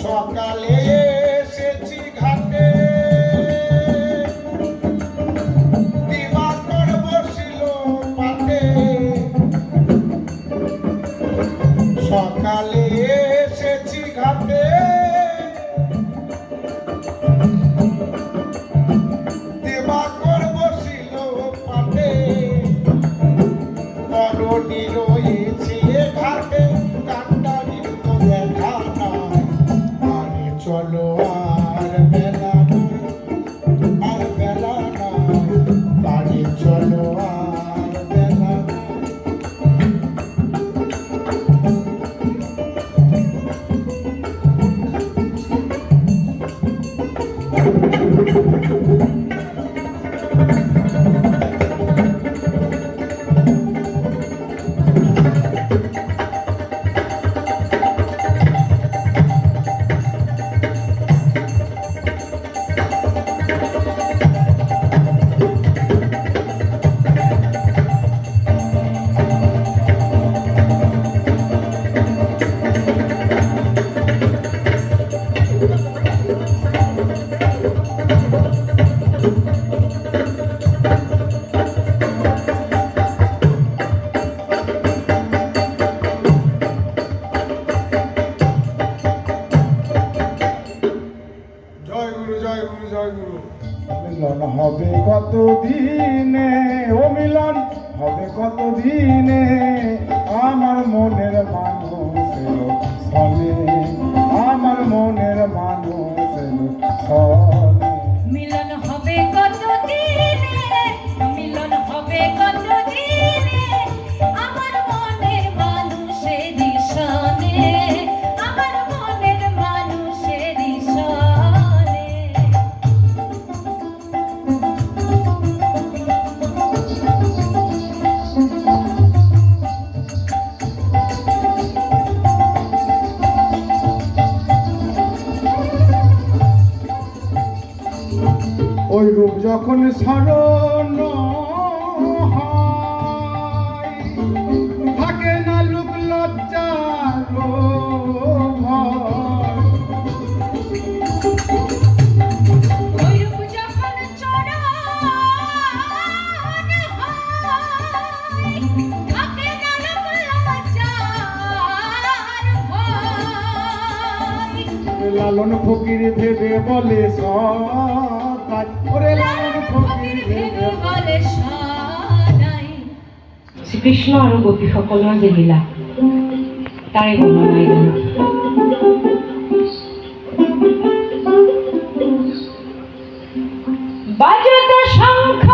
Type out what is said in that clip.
সকালে এসেছি ঘাটে, দিবাকর বসিল পাটে। সকালে এসেছি ঘাটে, দিবাকর বসিল পাটে। তরুণী রয়েছে ঘাটে, কান্ডারির তো দেখা নাই। আরে চলো আর বেলা নাই, আর বেলা নাই। বাড়ি চলো আর বেলা নাই। মিলন হবে কতদিনে, ও মিলন হবে কতদিনে। আমার মনের মানুষের সনে, আমার মনের মানুষের সনে। মিলন হবে কতদিনে, মিলন হবে কতদিনে। আমার মনের মানুষের সনে, আমার মনের মানুষের সনে। ওই রূপ যখন স্মরণ হয়, থাকে না লোক লজ্জার ভয়। ওই রূপ যখন চরণ হয়, থাকে না লোক লজ্জার ভয়। লালন ফকির ভেবে বলে সদাই, ওরে লালন ফকির ভেবে বলে সদাই। শ্ৰীকৃষ্ণ আৰু গোপীসকলৰ যে লীলা তাৰে বৰ্ণনাই গান। বাজত শঙ্খ